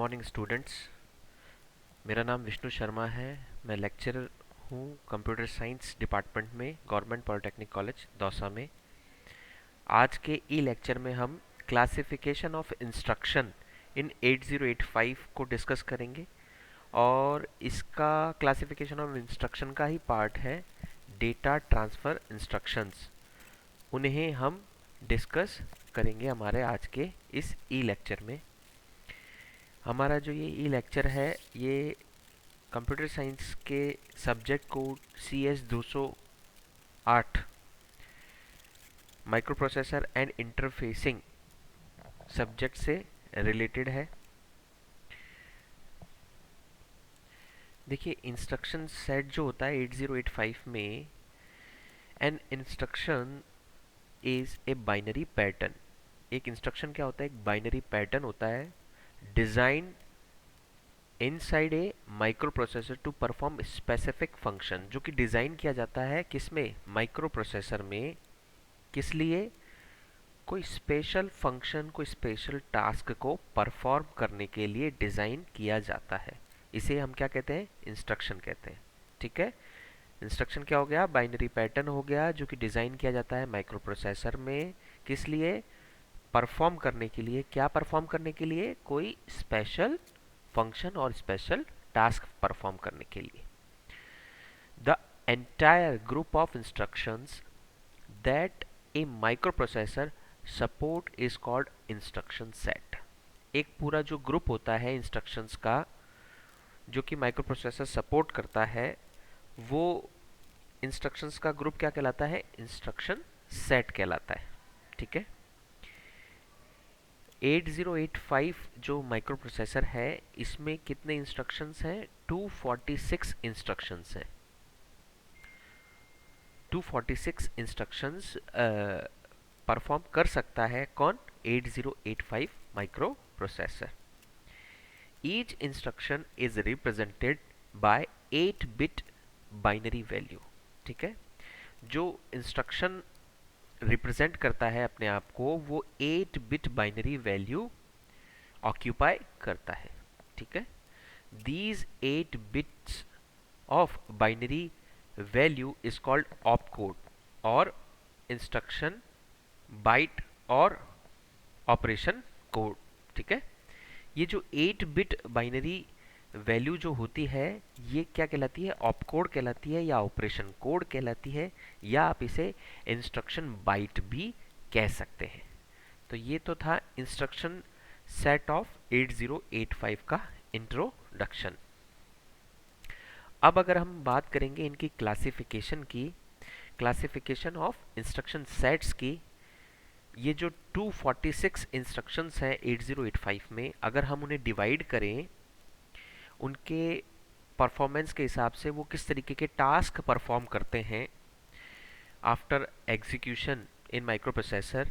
Morning students. मेरा नाम विष्णु शर्मा है। मैं लेक्चरर हूँ कंप्यूटर साइंस डिपार्टमेंट में गवर्नमेंट पॉलिटेक्निक कॉलेज दौसा में। आज के ई लेक्चर में हम क्लासिफिकेशन ऑफ इंस्ट्रक्शन इन 8085 को डिस्कस करेंगे और इसका क्लासिफिकेशन ऑफ इंस्ट्रक्शन का ही पार्ट है डेटा ट्रांसफ़र इंस्ट्रक्शंस। उन्हें हम डिस्कस करेंगे हमारे आज के इस ई लेक्चर में। हमारा जो ये ई लेक्चर है ये कंप्यूटर साइंस के subject code CS 208 microprocessor and interfacing subject से रिलेटेड है। देखिए, इंस्ट्रक्शन सेट जो होता है 8085 में, an instruction is a binary pattern. एक इंस्ट्रक्शन क्या होता है? एक बाइनरी पैटर्न होता है design inside a microprocessor to perform specific function, जो कि डिज़ाइन किया जाता है किसमें? माइक्रो प्रोसेसर में। किस लिए? कोई स्पेशल फंक्शन, कोई स्पेशल टास्क को परफॉर्म करने के लिए डिज़ाइन किया जाता है। इसे हम क्या कहते हैं? इंस्ट्रक्शन कहते हैं। ठीक है, इंस्ट्रक्शन क्या हो गया? बाइनरी पैटर्न हो गया जो कि डिज़ाइन किया जाता है माइक्रो प्रोसेसर में। किस लिए? परफॉर्म करने के लिए। क्या परफॉर्म करने के लिए? कोई स्पेशल फंक्शन और स्पेशल टास्क परफॉर्म करने के लिए। The entire group of instructions that A microprocessor support is called instruction set. एक पूरा जो ग्रुप होता है इंस्ट्रक्शंस का जो कि माइक्रोप्रोसेसर सपोर्ट करता है, वो इंस्ट्रक्शंस का ग्रुप क्या कहलाता है? इंस्ट्रक्शन सेट कहलाता है। ठीक है, 8085 जो माइक्रोप्रोसेसर है इसमें कितने इंस्ट्रक्शंस हैं? 246 इंस्ट्रक्शंस हैं। 246 इंस्ट्रक्शंस परफॉर्म कर सकता है कौन? 8085 micro processor. Each instruction is represented by 8 bit binary value. ठीक है, जो इंस्ट्रक्शन रिप्रेजेंट करता है अपने आप को, वो 8 बिट बाइनरी वैल्यू ऑक्यूपाई करता है। ठीक है, these 8 bits of binary value is called opcode और इंस्ट्रक्शन बाइट और ऑपरेशन कोड। ठीक है, ये जो 8 बिट बाइनरी वैल्यू जो होती है ये क्या कहलाती है? ऑपकोड कहलाती है या ऑपरेशन कोड कहलाती है, या आप इसे इंस्ट्रक्शन बाइट भी कह सकते हैं। तो ये तो था इंस्ट्रक्शन सेट ऑफ 8085 का इंट्रोडक्शन। अब अगर हम बात करेंगे इनकी क्लासिफिकेशन की, क्लासिफिकेशन ऑफ इंस्ट्रक्शन सेट्स की, ये जो 246 इंस्ट्रक्शंस हैं 8085 में, अगर हम उन्हें डिवाइड करें उनके परफॉर्मेंस के हिसाब से, वो किस तरीके के टास्क परफॉर्म करते हैं आफ्टर एग्जीक्यूशन इन माइक्रो प्रोसेसर,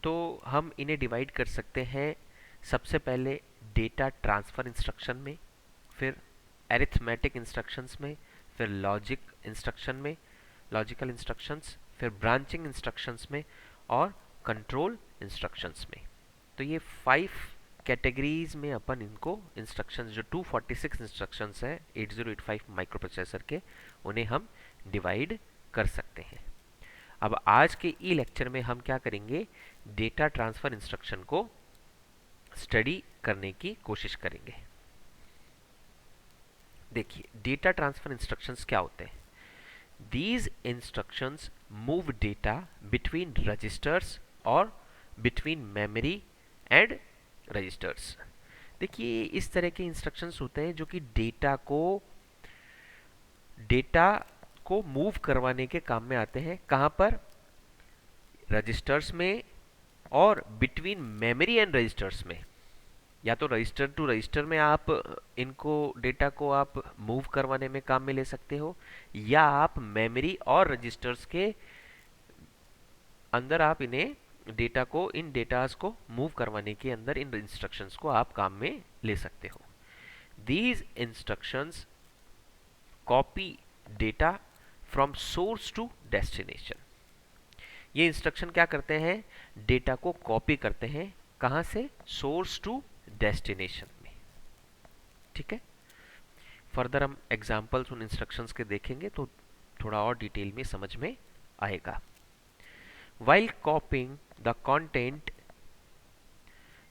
तो हम इन्हें डिवाइड कर सकते हैं सबसे पहले डेटा ट्रांसफ़र इंस्ट्रक्शन में, फिर एरिथमेटिक इंस्ट्रक्शंस में, फिर लॉजिक इंस्ट्रक्शन में, लॉजिकल इंस्ट्रक्शंस, फिर ब्रांचिंग इंस्ट्रक्शंस में और कंट्रोल इंस्ट्रक्शंस में। तो ये 5 कैटेगरीज में अपन इनको इंस्ट्रक्शंस, जो 246 इंस्ट्रक्शंस हैं 8085 माइक्रो प्रोसेसर के, उन्हें हम डिवाइड कर सकते हैं। अब आज के ई लेक्चर में हम क्या करेंगे? डेटा ट्रांसफ़र इंस्ट्रक्शन को स्टडी करने की कोशिश करेंगे। देखिए, डेटा ट्रांसफ़र इंस्ट्रक्शंस क्या होते हैं? These instructions move data between registers और between memory and registers। देखिए, इस तरह के इंस्ट्रक्शंस होते हैं जो कि डेटा को मूव करवाने के काम में आते हैं। कहाँ पर? रजिस्टर्स में और बिटवीन मेमोरी एंड रजिस्टर्स में। या तो रजिस्टर टू रजिस्टर में आप इनको, डेटा को आप मूव करवाने में काम में ले सकते हो, या आप मेमोरी और रजिस्टर्स के अंदर आप इन्हें, डेटा को, इन डेटास को मूव करवाने के अंदर इन इंस्ट्रक्शंस को आप काम में ले सकते हो। These instructions copy data from source to destination. ये इंस्ट्रक्शन क्या करते हैं? डेटा को कॉपी करते हैं। कहाँ से? सोर्स टू डेस्टिनेशन में। ठीक है। फर्दर हम एग्जाम्पल्स उन इंस्ट्रक्शंस के देखेंगे तो थोड़ा और डिटेल में समझ में आएगा। While copying the content,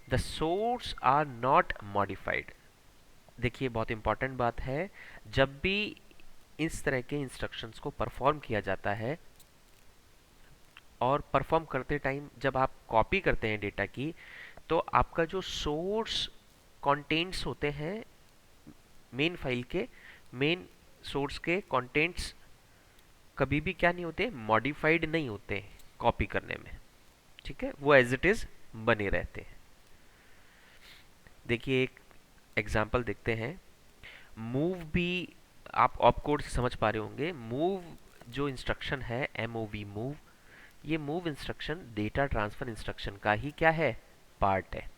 the source are not modified। देखिए बहुत इंपॉर्टेंट बात है, जब भी इस तरह के इंस्ट्रक्शंस को परफॉर्म किया जाता है और परफॉर्म करते टाइम जब आप कॉपी करते हैं डेटा की, तो आपका जो सोर्स कंटेंट्स होते हैं मेन फाइल के, मेन सोर्स के कंटेंट्स कभी भी क्या नहीं होते, मॉडिफाइड नहीं होते कॉपी करने में। ठीक है, वो एज इट इज बने रहते हैं। देखिए एक एग्जांपल देखते हैं। मूव भी आप ऑप कोड से समझ पा रहे होंगे। मूव जो इंस्ट्रक्शन है, MOV मूव, ये move instruction data transfer instruction का ही क्या है, पार्ट है।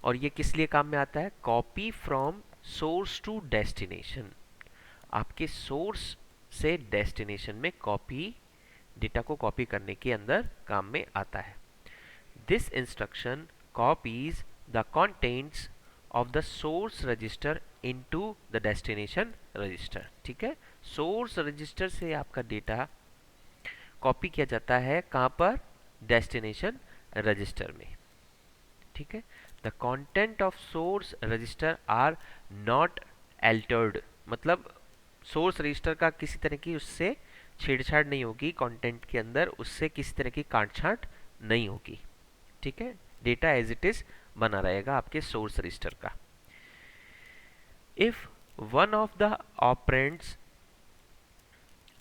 और ये किस लिए काम में आता है, copy from source to destination. आपके सोर्स से डेस्टिनेशन में कॉपी, डेटा को कॉपी करने के अंदर काम में आता है। This instruction copies the contents of the source register into the destination register. ठीक है, सोर्स रजिस्टर से आपका डेटा कॉपी किया जाता है कहां पर, डेस्टिनेशन रजिस्टर में। ठीक है, the content of source register are not altered, मतलब सोर्स रजिस्टर का किसी तरह की उससे छेड़छाड़ नहीं होगी, कंटेंट के अंदर उससे किसी तरह की काटछांट नहीं होगी। ठीक है, डेटा एज इट इज बना रहेगा आपके सोर्स रजिस्टर का। If one of the operands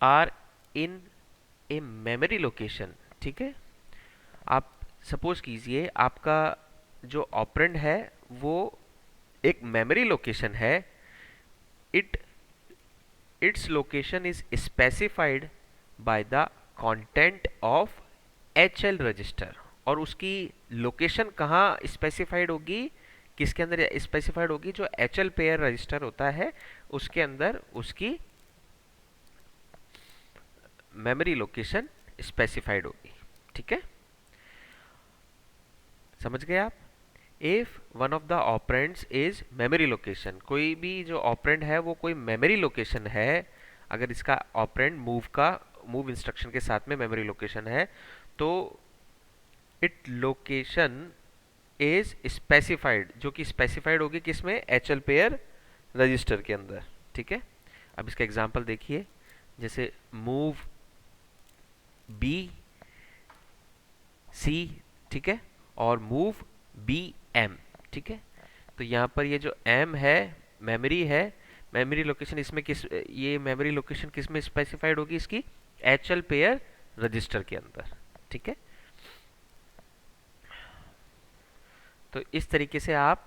are in a memory location, ठीक है, आप सपोज कीजिए आपका जो ऑपरेंड है वो एक मेमोरी लोकेशन है, its location is specified by the content of HL register. और उसकी लोकेशन कहाँ स्पेसिफाइड होगी, किसके अंदर स्पेसिफाइड होगी, जो HL पेयर रजिस्टर होता है उसके अंदर उसकी मेमोरी लोकेशन स्पेसिफाइड होगी। ठीक है, समझ गए आप। If one of the operands is memory location, कोई भी जो ऑपरेंड है वो कोई मेमोरी लोकेशन है, अगर इसका ऑपरेंड मूव इंस्ट्रक्शन के साथ में मेमोरी लोकेशन है, तो इट लोकेशन इज स्पेसिफाइड, जो कि स्पेसिफाइड होगी किसमें, HL पेयर रजिस्टर के अंदर। ठीक है, अब इसका एग्जांपल देखिए, जैसे मूव BC, ठीक है, और मूव BM। ठीक है, तो यहाँ पर ये जो M है मेमोरी है, मेमोरी लोकेशन इसमें ये मेमोरी लोकेशन किस में स्पेसिफाइड होगी, इसकी HL पेयर रजिस्टर के अंदर। ठीक है, तो इस तरीके से आप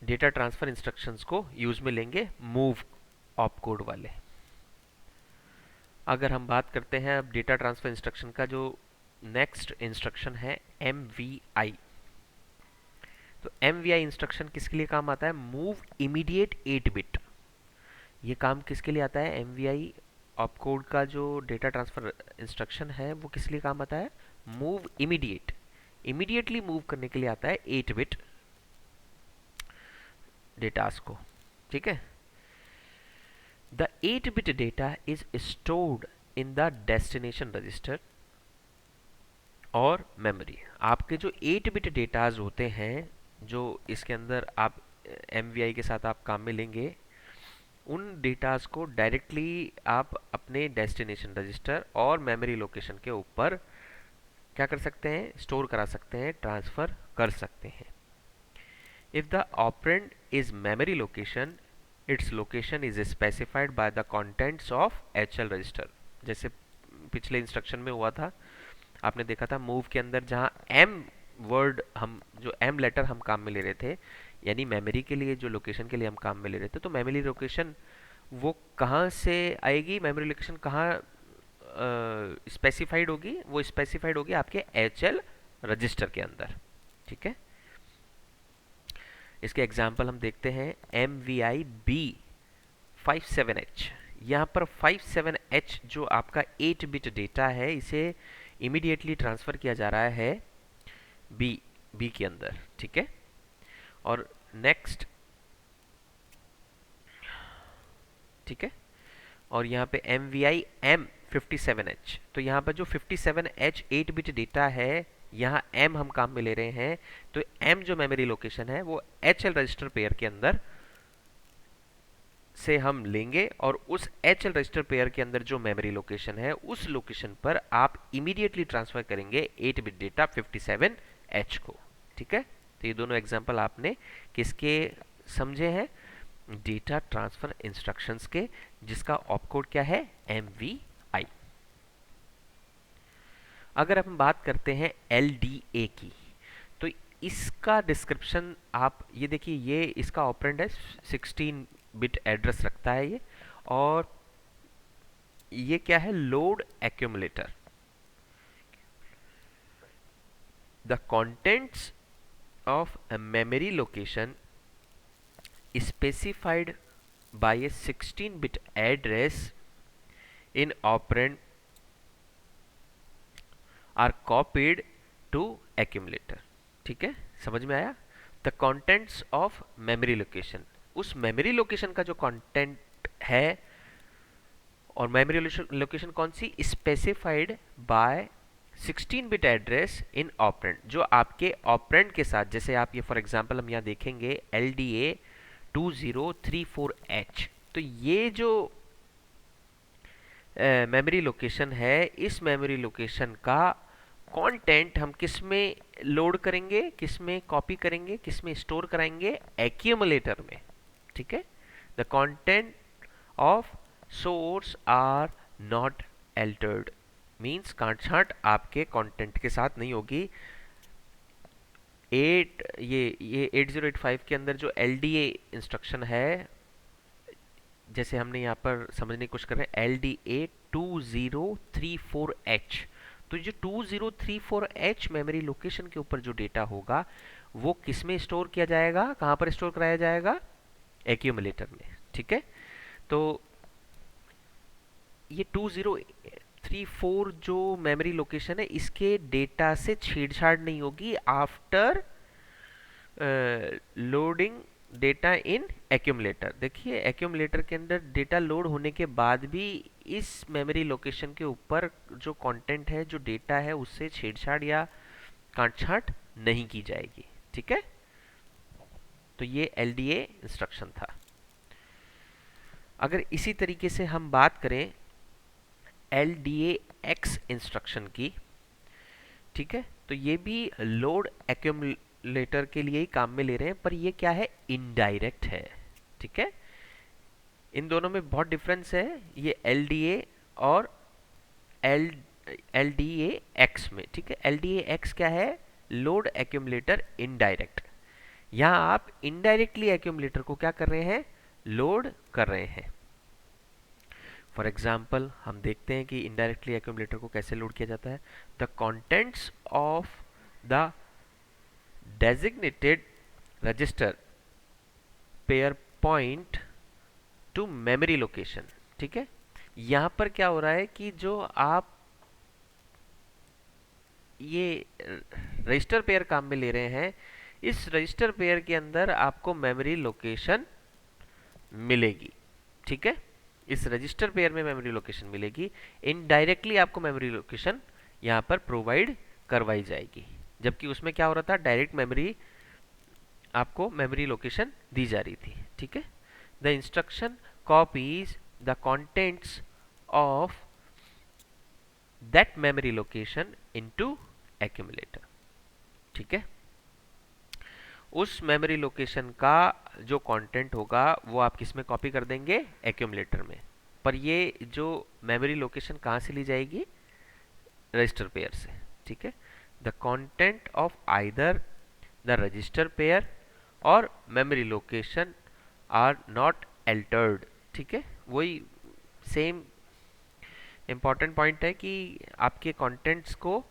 डेटा ट्रांसफर इंस्ट्रक्शंस को यूज में लेंगे, मूव ऑप कोड वाले। अगर हम बात करते हैं अब डेटा ट्रांसफर इंस्ट्रक्शन का, जो नेक्स्ट इंस्ट्रक्शन है MVI। तो MVI इंस्ट्रक्शन किसके लिए काम आता है, मूव इमीडिएट 8 बिट। ये काम किसके लिए आता है, MVI ऑप कोड का जो डेटा ट्रांसफर इंस्ट्रक्शन है वो किस लिए काम आता है, मूव इमीडिएट, इमीडिएटली मूव करने के लिए आता है 8 बिट डेटास को। ठीक है, the 8 bit data is stored in the destination register और मेमोरी। आपके जो 8 बिट डेटाज होते हैं, जो इसके अंदर आप MVI के साथ आप काम में लेंगे, उन डेटाज को डायरेक्टली आप अपने डेस्टिनेशन रजिस्टर और मेमोरी लोकेशन के ऊपर क्या कर सकते हैं, स्टोर करा सकते हैं, ट्रांसफर कर सकते हैं। If the operand is memory location, its location is specified by the contents of HL register. जैसे पिछले इंस्ट्रक्शन में हुआ था, आपने देखा था मूव के अंदर जहां M वर्ड, हम जो M लेटर हम काम में ले रहे थे, यानी मेमोरी के लिए जो लोकेशन के लिए हम काम में ले रहे थे, तो मेमोरी लोकेशन वो कहाँ से आएगी, मेमोरी लोकेशन कहाँ स्पेसिफाइड होगी, वो स्पेसिफाइड होगी आपके HL रजिस्टर के अंदर। ठीक है, इसके एग्जाम्पल हम देखते हैं। MVI B57H, यहाँ पर 57H जो आपका 8 बिट डेटा है, इसे इमीडिएटली ट्रांसफर किया जा रहा है बी के अंदर। ठीक है, और नेक्स्ट, ठीक है। और यहाँ पे MVI M57H, तो यहाँ पर जो 57H 8 बिट डेटा है, यहाँ M हम काम में ले रहे हैं, तो M जो मेमोरी लोकेशन है वो HL रजिस्टर पेयर के अंदर से हम लेंगे, और उस HL रजिस्टर पेयर के अंदर जो मेमोरी लोकेशन है उस लोकेशन पर आप इमीडिएटली ट्रांसफर करेंगे 8 बिट डेटा 57H को, ठीक है। तो ये दोनों एग्जांपल आपने किसके समझे हैं? डेटा ट्रांसफर इंस्ट्रक्शंस के, जिसका ऑपकोड क्या है? MVI। अगर हम बात करते हैं LDA की, तो इसका डिस्क्रिप्शन आप ये देखिए, ये इसका ऑपरेंड है 16 बिट एड्रेस रखता है ये, और ये क्या है? Load accumulator. The contents of a memory location specified by a 16-bit address in operand are copied to accumulator, ठीक है, समझ में आया? The contents of memory location, उस मेमोरी लोकेशन का जो कंटेंट है, और मेमोरी लोकेशन कौन सी? Specified by 16 bit address in operand, जो आपके ऑपरेंड के साथ, जैसे आप ये फॉर एग्जांपल हम यहाँ देखेंगे LDA 2034H, तो ये जो मेमोरी लोकेशन है, इस मेमोरी लोकेशन का कंटेंट हम किस में लोड करेंगे, किस में कॉपी करेंगे, किस में स्टोर कराएंगे? एक्यूमुलेटर में, ठीक है। The content of source are not altered, means कांटछांट आपके कंटेंट के साथ नहीं होगी। ये 8085 के अंदर जो LDA इंस्ट्रक्शन है, जैसे हमने यहाँ पर समझने की कोशिश कर रहे हैं, LDA 2034H, तो जो 2034H मेमोरी लोकेशन के ऊपर जो डेटा होगा वो किस में स्टोर किया जाएगा, कहाँ पर स्टोर कराया जाएगा? एक्यूमुलेटर में, ठीक है। तो ये 2034 जो मेमोरी लोकेशन है, इसके डेटा से छेड़छाड़ नहीं होगी आफ्टर लोडिंग डेटा इन एक्यूमुलेटर। देखिए एक्यूमुलेटर के अंदर डेटा लोड होने के बाद भी इस मेमोरी लोकेशन के ऊपर जो कंटेंट है, जो डेटा है, उससे छेड़छाड़ या काटछांट नहीं की जाएगी, ठीक है। तो ये LDA इंस्ट्रक्शन था। अगर इसी तरीके से हम बात करें LDA X इंस्ट्रक्शन की, ठीक है, तो ये भी लोड एक्यूमुलेटर के लिए ही काम में ले रहे हैं, पर ये क्या है? इनडायरेक्ट है, ठीक है। इन दोनों में बहुत डिफरेंस है, ये LDA और LDA X में, ठीक है। LDA X क्या है? Load accumulator indirect. यहां आप इनडायरेक्टली एक्यूमुलेटर को क्या कर रहे हैं? लोड कर रहे हैं। फॉर एग्जाम्पल हम देखते हैं कि इनडायरेक्टली एक्यूमुलेटर को कैसे लोड किया जाता है। The contents of the designated register pair point two memory location, ठीक है। यहां पर क्या हो रहा है कि जो आप ये रजिस्टर पेयर काम में ले रहे हैं, इस रजिस्टर पेयर के अंदर आपको मेमोरी लोकेशन मिलेगी, ठीक है। इस रजिस्टर पेयर में मेमोरी लोकेशन मिलेगी, इनडायरेक्टली आपको मेमोरी लोकेशन यहाँ पर प्रोवाइड करवाई जाएगी, जबकि उसमें क्या हो रहा था? डायरेक्ट मेमोरी, आपको मेमोरी लोकेशन दी जा रही थी, ठीक है। The instruction copies the contents of that memory location into accumulator, ठीक है। उस मेमोरी लोकेशन का जो कंटेंट होगा वो आप किस में कॉपी कर देंगे? एक्यूमुलेटर में। पर ये जो मेमोरी लोकेशन कहाँ से ली जाएगी? रजिस्टर पेयर से, ठीक है। The content of either the register pair और memory location are not altered, ठीक है। वही सेम इंपॉर्टेंट पॉइंट है कि आपके कंटेंट्स को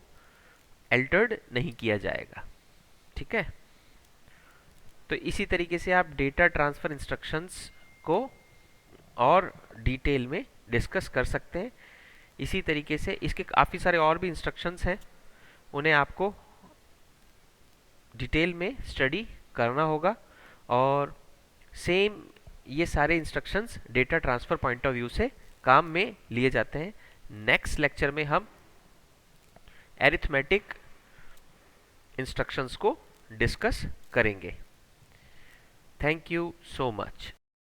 अल्टर्ड नहीं किया जाएगा, ठीक है। तो इसी तरीके से आप डेटा ट्रांसफर इंस्ट्रक्शंस को और डिटेल में डिस्कस कर सकते हैं। इसी तरीके से इसके काफ़ी सारे और भी इंस्ट्रक्शंस हैं, उन्हें आपको डिटेल में स्टडी करना होगा, और सेम ये सारे instructions data transfer point of view से काम में लिए जाते हैं। नेक्स्ट लेक्चर में हम एरिथमेटिक इंस्ट्रक्शंस को डिस्कस करेंगे। Thank you so much.